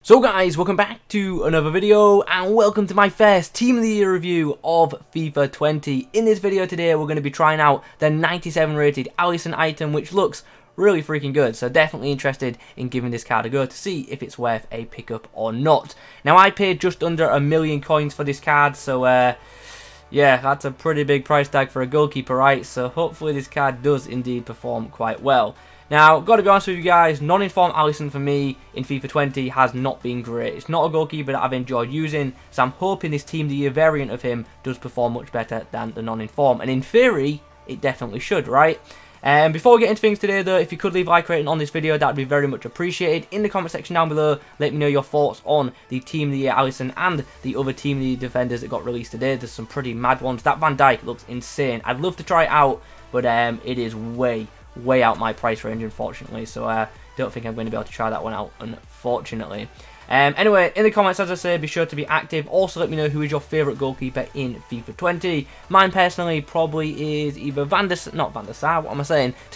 So guys, welcome back to another video and welcome to my first Team of the Year review of FIFA 20. In this video today we're going to be trying out the 97 rated Alisson item, which looks really freaking good, so definitely interested in giving this card a go to see if it's worth a pickup or not. Now I paid just under 1,000,000 coins for this card, so yeah, that's a pretty big price tag for a goalkeeper, right? So hopefully this card does indeed perform quite well. Now, got to be honest with you guys, non-informed Alisson for me in FIFA 20 has not been great. It's not a goalkeeper that I've enjoyed using, so I'm hoping this Team of the Year variant of him does perform much better than the non-informed. And in theory, it definitely should, right? Before we get into things today though, if you could leave a like rating on this video, that would be very much appreciated. In the comment section down below, let me know your thoughts on the Team of the Year Alisson and the other Team of the Year defenders that got released today. There's some pretty mad ones. That Van Dijk looks insane. I'd love to try it out, but it is way out my price range, unfortunately, so I don't think I'm going to be able to try that one out, unfortunately. Anyway, in the comments, as I say, be sure to be active. Also, let me know who is your favourite goalkeeper in FIFA 20. Mine, personally, probably is either Ter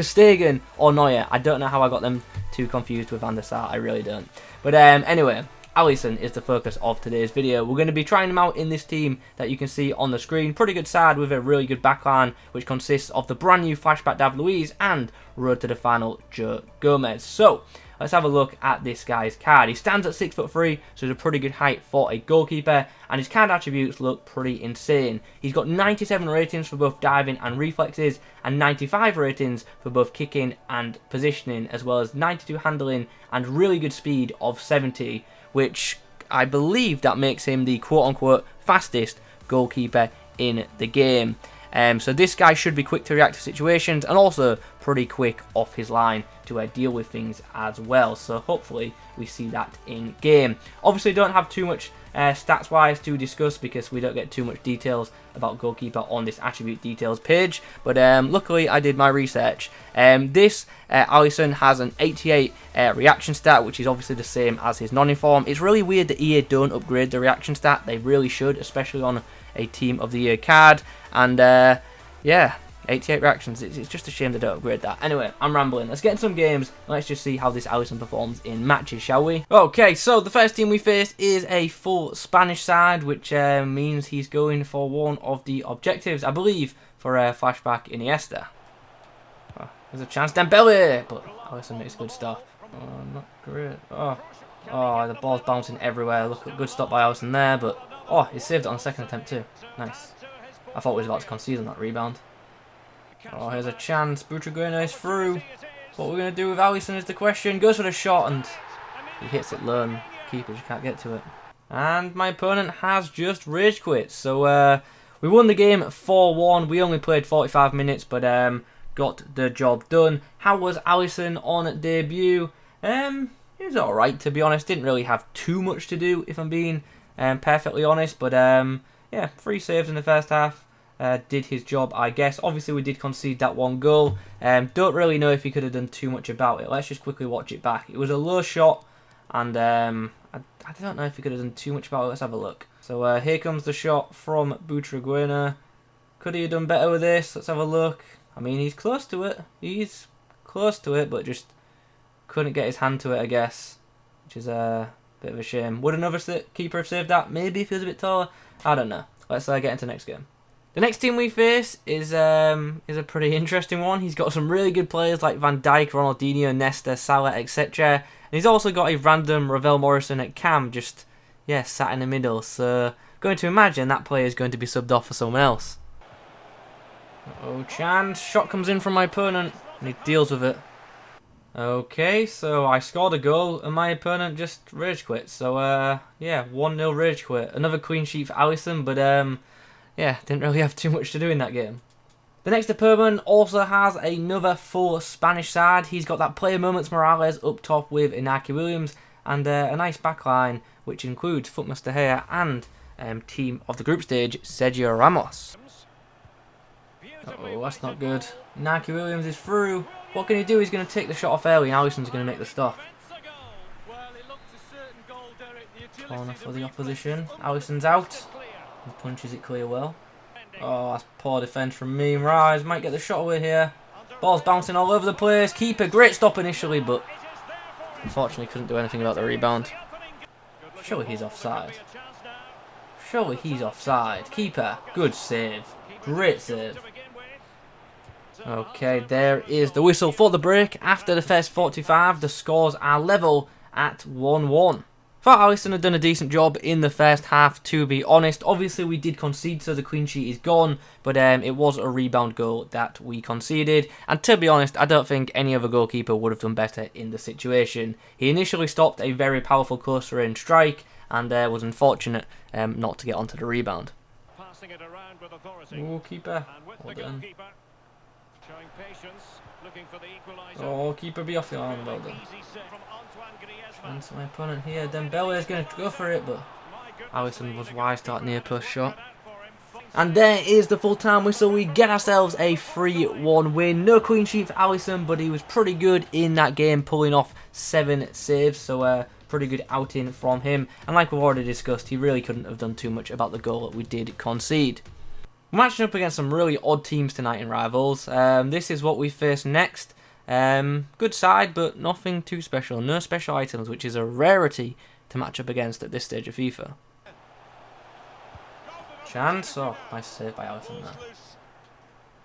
Stegen or Neuer. I don't know how I got them too confused with Van der Sar, I really don't. But anyway, Alisson is the focus of today's video. We're going to be trying him out in this team that you can see on the screen. Pretty good side with a really good backline, which consists of the brand new flashback David Luiz and road to the final Joe Gomez. So let's have a look at this guy's card. He stands at 6'3", so it's a pretty good height for a goalkeeper, and his card attributes look pretty insane. He's got 97 ratings for both diving and reflexes, and 95 ratings for both kicking and positioning, as well as 92 handling and really good speed of 70, which I believe that makes him the quote-unquote fastest goalkeeper in the game. So this guy should be quick to react to situations and also pretty quick off his line to deal with things as well. So hopefully we see that in game. Obviously don't have too much stats wise to discuss because we don't get too much details about goalkeeper on this attribute details page, but luckily I did my research. This Alisson has an 88 reaction stat, which is obviously the same as his non-inform. It's really weird that EA don't upgrade the reaction stat. They really should, especially on a Team of the Year card. And yeah, 88 reactions. It's just a shame they don't upgrade that. Anyway, I'm rambling. Let's get into some games and let's just see how this Alisson performs in matches, shall we? Okay, so the first team we face is a full Spanish side, which means he's going for one of the objectives, I believe, for flashback Iniesta. Oh, there's a chance, Dembele, but Alisson makes good stuff. Oh, not great. Oh, the ball's bouncing everywhere. Look, good stop by Alisson there, but oh, he saved it on the second attempt too. Nice. I thought he was about to concede on that rebound. Oh, here's a chance. Bruyne is through. What we're going to do with Alisson is the question. Goes for the shot and he hits it low and keeper just can't get to it. And my opponent has just rage quit. So we won the game 4-1. We only played 45 minutes, but got the job done. How was Alisson on debut? He was alright, to be honest. Didn't really have too much to do, if I'm being perfectly honest. But yeah, 3 saves in the first half. Did his job, I guess. Obviously, we did concede that 1 goal. Don't really know if he could have done too much about it. Let's just quickly watch it back. It was a low shot, and I don't know if he could have done too much about it. Let's have a look. So here comes the shot from Bruyne. Could he have done better with this? Let's have a look. I mean, he's close to it. He's close to it, but just couldn't get his hand to it, I guess, which is a bit of a shame. Would another keeper have saved that? Maybe if he was a bit taller. I don't know. Let's get into the next game. The next team we face is a pretty interesting one. He's got some really good players like Van Dijk, Ronaldinho, Nesta, Salah, etc. And he's also got a random Ravel Morrison at cam, just, yeah, sat in the middle. So, going to imagine that player is going to be subbed off for someone else. Oh, chance. Shot comes in from my opponent, and he deals with it. Okay, so I scored a goal, and my opponent just rage quit. So, yeah, 1-0 rage quit. Another clean sheet for Alisson, but, yeah, didn't really have too much to do in that game. The next opponent also has another full Spanish side. He's got that player moments Morales up top with Inaki Williams and a nice backline, which includes Footmas De Gea and team of the group stage, Sergio Ramos. Uh-oh, that's not good. Inaki Williams is through. What can he do? He's going to take the shot off early and Alisson's going to make the stop. Corner for the opposition. Alisson's out. He punches it clear well. Oh, that's poor defence from me. Rise might get the shot away here. Ball's bouncing all over the place. Keeper, great stop initially, but unfortunately couldn't do anything about the rebound. Surely he's offside. Surely he's offside. Keeper, good save. Great save. Okay, there is the whistle for the break. After the first 45, the scores are level at 1-1. Thought Alisson had done a decent job in the first half, to be honest. Obviously, we did concede, so the clean sheet is gone, but it was a rebound goal that we conceded. And to be honest, I don't think any other goalkeeper would have done better in the situation. He initially stopped a very powerful close-range strike, and was unfortunate not to get onto the rebound. Oh, keeper. Well done. Oh, keeper, be off your arm, well done. Chance my opponent here. Dembele is going to go for it, but Alisson was wise to that near post shot. And there is the full-time whistle. We get ourselves a 3-1 win. No clean sheet for Alisson, but he was pretty good in that game, pulling off 7 saves. So pretty good outing from him. And like we've already discussed, he really couldn't have done too much about the goal that we did concede. We're matching up against some really odd teams tonight in Rivals. This is what we face next. Good side, but nothing too special. No special items, which is a rarity to match up against at this stage of FIFA. Chance. Oh, nice save by Alisson there.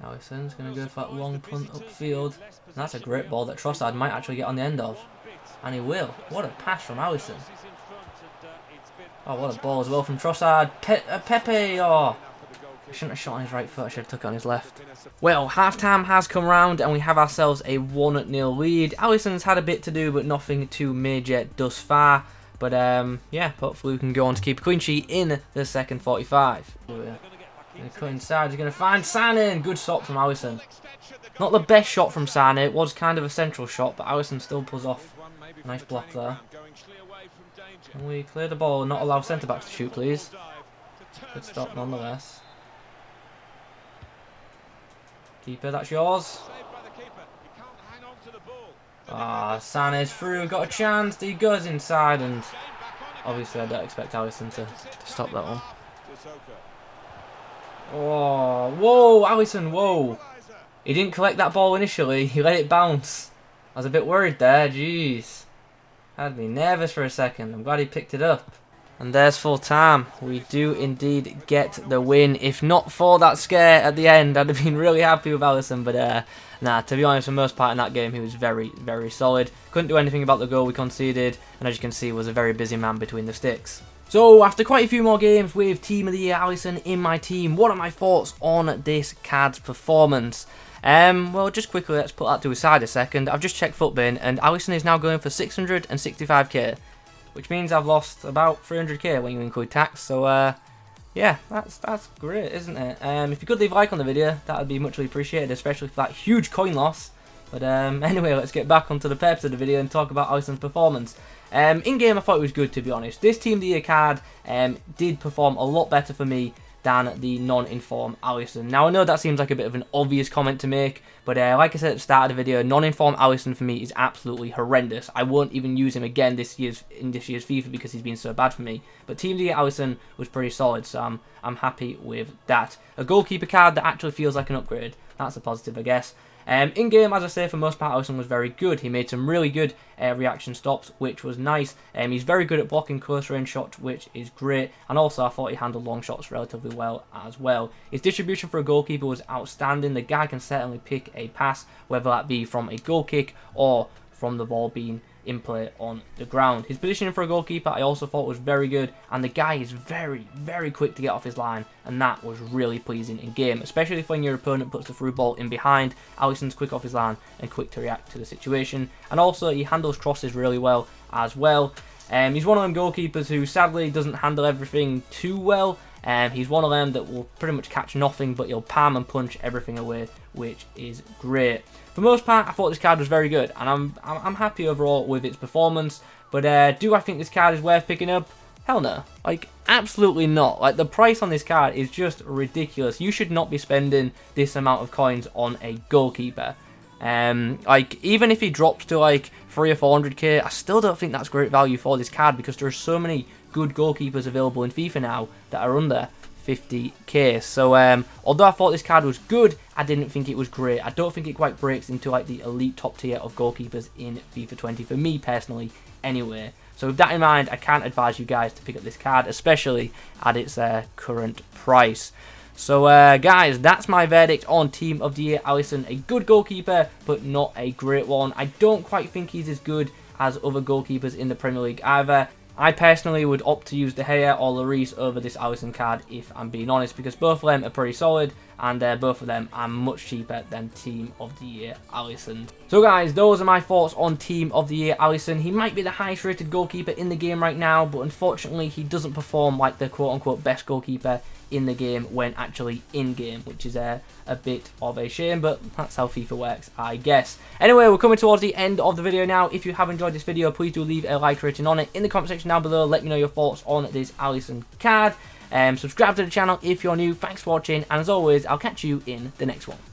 Alisson's going to go for that long punt upfield. And that's a great ball that Trossard might actually get on the end of. And he will. What a pass from Alisson. Oh, what a ball as well from Trossard. Pepe. Oh. I shouldn't have shot on his right foot, I should have took it on his left. Well, half-time has come round and we have ourselves a 1-0 lead. Alisson's had a bit to do, but nothing too major thus far. But yeah, hopefully we can go on to keep a clean sheet in the second 45. Going to cut inside, he's going to find Sané. Good stop from Alisson. Not the best shot from Sané, it was kind of a central shot, but Alisson still pulls off. Nice block there. Can we clear the ball and not allow centre-backs to shoot, please? Good stop nonetheless. Keeper, that's yours. Ah, Sané's through, got a chance. He goes inside, and obviously I don't expect Alisson to stop that one. Oh, whoa, Alisson, whoa. He didn't collect that ball initially, he let it bounce. I was a bit worried there, jeez. Had me nervous for a second. I'm glad he picked it up. And there's full time. We do indeed get the win. If not for that scare at the end, I'd have been really happy with Alisson. But nah, to be honest, for the most part in that game, he was very, very solid. Couldn't do anything about the goal we conceded. And as you can see, was a very busy man between the sticks. So, after quite a few more games with Team of the Year Alisson in my team, what are my thoughts on this card's performance? Well, just quickly, let's put that to the side a second. I've just checked FUTBIN, and Alisson is now going for 665k. Which means I've lost about 300k when you include tax. So, yeah, that's great, isn't it? If you could leave a like on the video, that would be muchly appreciated, especially for that huge coin loss. But anyway, let's get back onto the purpose of the video and talk about Alisson's performance. In-game, I thought it was good, to be honest. This Team of the Year card did perform a lot better for me than the non-informed Alisson. Now, I know that seems like a bit of an obvious comment to make, but like I said at the start of the video, non-informed Alisson for me is absolutely horrendous. I won't even use him again in this year's FIFA because he's been so bad for me. But Team of the Year Alisson was pretty solid, so I'm happy with that. A goalkeeper card that actually feels like an upgrade. That's a positive, I guess. In-game, as I say, for most part, Alisson was very good. He made some really good reaction stops, which was nice. He's very good at blocking close-range shots, which is great. And also, I thought he handled long shots relatively well as well. His distribution for a goalkeeper was outstanding. The guy can certainly pick a pass, whether that be from a goal kick or from the ball being in play on the ground. His positioning for a goalkeeper I also thought was very good, and the guy is very, very quick to get off his line, and that was really pleasing in game, especially if when your opponent puts the through ball in behind. Alisson's quick off his line and quick to react to the situation, and also he handles crosses really well as well. He's one of them goalkeepers who sadly doesn't handle everything too well. He's one of them that will pretty much catch nothing, but he'll palm and punch everything away, which is great. For the most part, I thought this card was very good, and I'm happy overall with its performance. But do I think this card is worth picking up? Hell no. Like, absolutely not. Like, the price on this card is just ridiculous. You should not be spending this amount of coins on a goalkeeper. Like, even if he drops to like 300 or 400k, I still don't think that's great value for this card, because there are so many good goalkeepers available in FIFA now that are under 50k. So although I thought this card was good, I didn't think it was great. I don't think it quite breaks into like the elite top tier of goalkeepers in FIFA 20 for me personally anyway. So with that in mind, I can't advise you guys to pick up this card, especially at its current price. So guys, that's my verdict on Team of the Year Alisson. A good goalkeeper, but not a great one. I don't quite think he's as good as other goalkeepers in the Premier League either. I personally would opt to use De Gea or Lloris over this Alisson card, if I'm being honest, because both of them are pretty solid, and both of them are much cheaper than Team of the Year Alisson. So guys, those are my thoughts on Team of the Year Alisson. He might be the highest rated goalkeeper in the game right now, but unfortunately he doesn't perform like the quote-unquote best goalkeeper in the game when actually in game, which is a bit of a shame, but that's how FIFA works, I guess. Anyway, we're coming towards the end of the video now. If you have enjoyed this video, please do leave a like rating on it in the comment section down below. Let me know your thoughts on this Alisson card. Subscribe to the channel if you're new. Thanks for watching, and as always, I'll catch you in the next one.